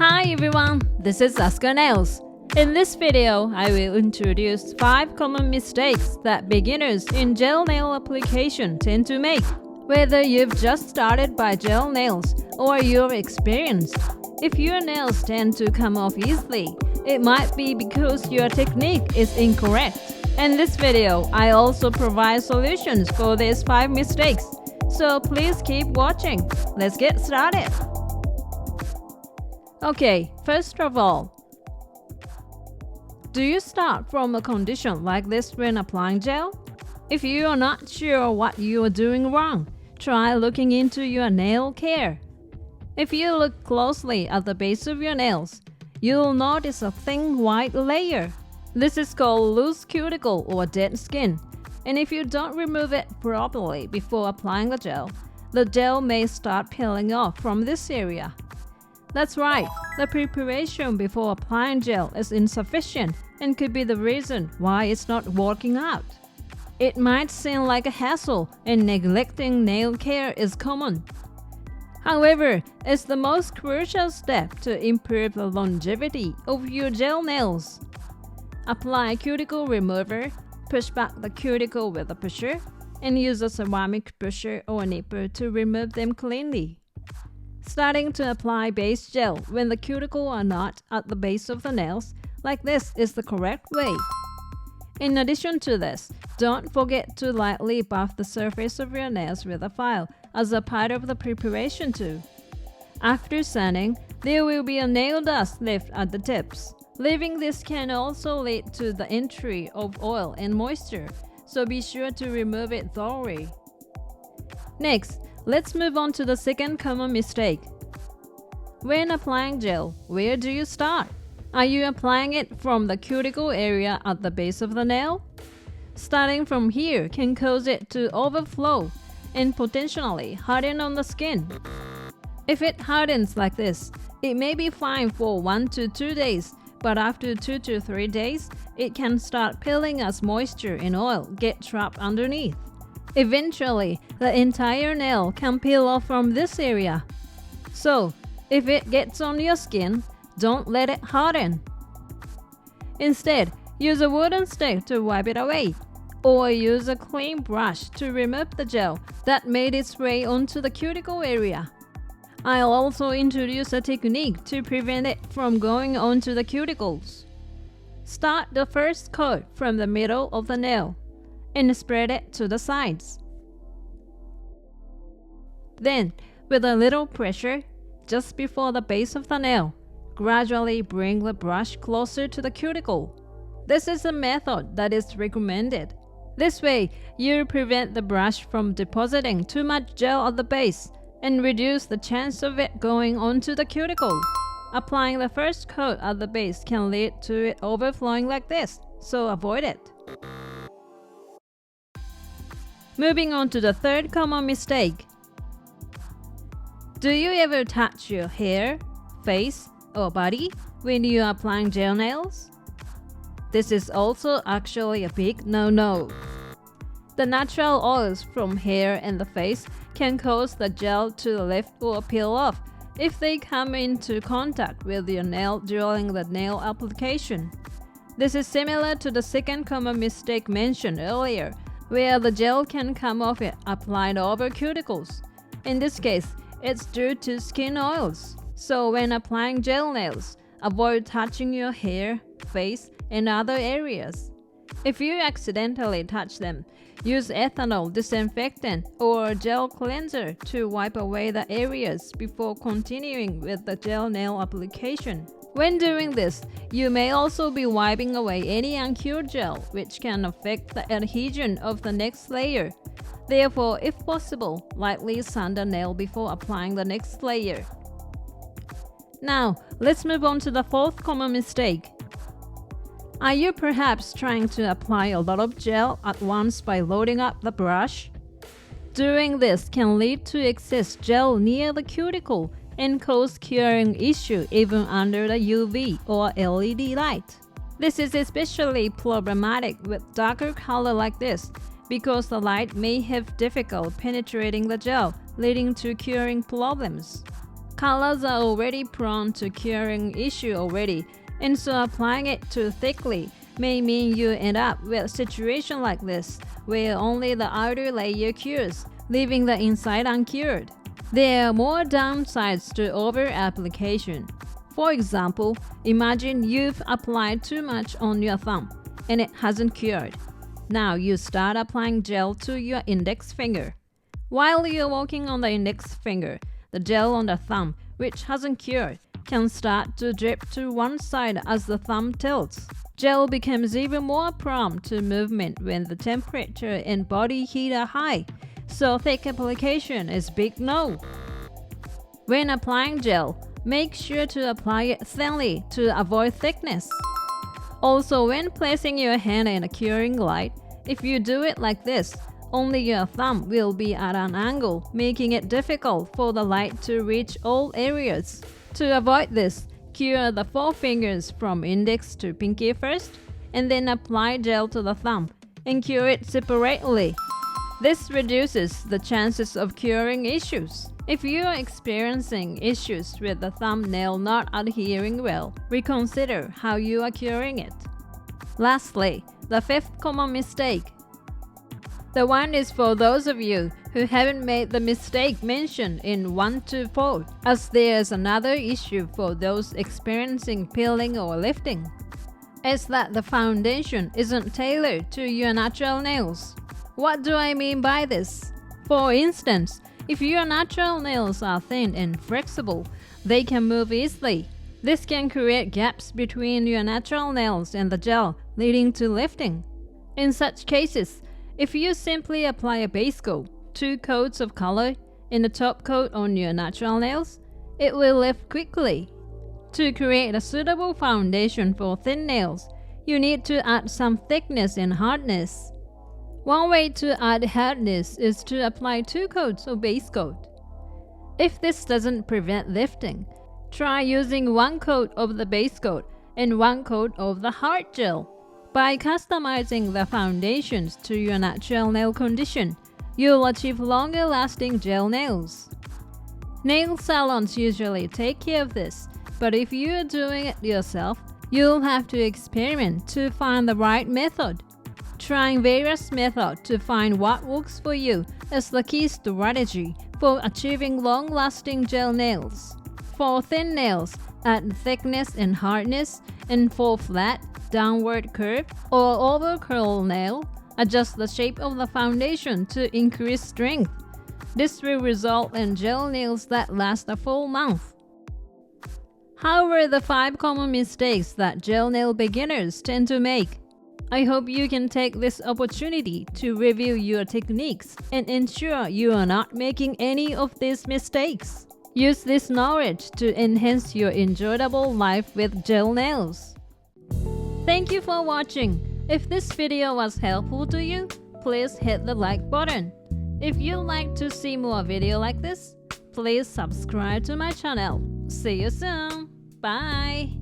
Hi everyone, this is ASKA NAILS. In this video, I will introduce 5 common mistakes that beginners in gel nail application tend to make. Whether you've just started by gel nails or you're experienced, if your nails tend to come off easily, it might be because your technique is incorrect. In this video, I also provide solutions for these 5 mistakes, so please keep watching. Let's get started. Okay, first of all, do you start from a condition like this when applying gel? If you are not sure what you are doing wrong, try looking into your nail care. If you look closely at the base of your nails, you'll notice a thin white layer. This is called loose cuticle or dead skin, and if you don't remove it properly before applying the gel may start peeling off from this area. That's right, the preparation before applying gel is insufficient and could be the reason why it's not working out. It might seem like a hassle, and neglecting nail care is common. However, it's the most crucial step to improve the longevity of your gel nails. Apply cuticle remover, push back the cuticle with a pusher, and use a ceramic pusher or nipper to remove them cleanly. Starting to apply base gel when the cuticle are not at the base of the nails, like this, is the correct way. In addition to this, don't forget to lightly buff the surface of your nails with a file as a part of the preparation too. After sanding, there will be a nail dust left at the tips. Leaving this can also lead to the entry of oil and moisture, so be sure to remove it thoroughly. Next, let's move on to the second common mistake. When applying gel, where do you start? Are you applying it from the cuticle area at the base of the nail? Starting from here can cause it to overflow and potentially harden on the skin. If it hardens like this, it may be fine for 1 to 2 days, but after 2 to 3 days, it can start peeling as moisture and oil get trapped underneath. Eventually, the entire nail can peel off from this area. So, if it gets on your skin, don't let it harden. Instead, use a wooden stick to wipe it away, or use a clean brush to remove the gel that made its way onto the cuticle area. I'll also introduce a technique to prevent it from going onto the cuticles. Start the first coat from the middle of the nail and spread it to the sides. Then, with a little pressure, just before the base of the nail, gradually bring the brush closer to the cuticle. This is a method that is recommended. This way, you prevent the brush from depositing too much gel at the base and reduce the chance of it going onto the cuticle. Applying the first coat at the base can lead to it overflowing like this, so avoid it. Moving on to the third common mistake. Do you ever touch your hair, face, or body when you are applying gel nails? This is also actually a big no-no. The natural oils from hair and the face can cause the gel to lift or peel off if they come into contact with your nail during the nail application. This is similar to the second common mistake mentioned earlier, where the gel can come off it applied over cuticles. In this case, it's due to skin oils. So when applying gel nails, avoid touching your hair, face, and other areas. If you accidentally touch them, use ethanol disinfectant or gel cleanser to wipe away the areas before continuing with the gel nail application. When doing this, you may also be wiping away any uncured gel, which can affect the adhesion of the next layer. Therefore, if possible, lightly sand the nail before applying the next layer. Now, let's move on to the fourth common mistake. Are you perhaps trying to apply a lot of gel at once by loading up the brush? Doing this can lead to excess gel near the cuticle and cause curing issue even under the UV or LED light. This is especially problematic with darker color like this because the light may have difficulty penetrating the gel, leading to curing problems. Colors are already prone to curing issue already, and so applying it too thickly may mean you end up with a situation like this, where only the outer layer cures, leaving the inside uncured. There are more downsides to over-application. For example, imagine you've applied too much on your thumb, and it hasn't cured. Now you start applying gel to your index finger. While you're working on the index finger, the gel on the thumb, which hasn't cured, can start to drip to one side as the thumb tilts. Gel becomes even more prone to movement when the temperature and body heat are high, so thick application is big no. When applying gel, make sure to apply it thinly to avoid thickness. Also, when placing your hand in a curing light, if you do it like this, only your thumb will be at an angle, making it difficult for the light to reach all areas. To avoid this, cure the four fingers from index to pinky first, and then apply gel to the thumb, and cure it separately. This reduces the chances of curing issues. If you are experiencing issues with the thumbnail not adhering well, reconsider how you are curing it. Lastly, the fifth common mistake. The one is for those of you who haven't made the mistake mentioned in 1 to 4, as there's another issue for those experiencing peeling or lifting. It's that the foundation isn't tailored to your natural nails. What do I mean by this? For instance, if your natural nails are thin and flexible, they can move easily. This can create gaps between your natural nails and the gel, leading to lifting. In such cases, if you simply apply a base coat, 2 coats of color, and a top coat on your natural nails, it will lift quickly. To create a suitable foundation for thin nails, you need to add some thickness and hardness. One way to add hardness is to apply 2 coats of base coat. If this doesn't prevent lifting, try using 1 coat of the base coat and 1 coat of the hard gel. By customizing the foundations to your natural nail condition, you'll achieve longer-lasting gel nails. Nail salons usually take care of this, but if you're doing it yourself, you'll have to experiment to find the right method. Trying various methods to find what works for you is the key strategy for achieving long-lasting gel nails. For thin nails, add thickness and hardness, and for flat, downward curve or over curl nail, adjust the shape of the foundation to increase strength. This will result in gel nails that last a full month. How were the 5 common mistakes that gel nail beginners tend to make? I hope you can take this opportunity to review your techniques and ensure you are not making any of these mistakes. Use this knowledge to enhance your enjoyable life with gel nails. Thank you for watching. If this video was helpful to you, please hit the like button. If you'd like to see more videos like this, please subscribe to my channel. See you soon. Bye.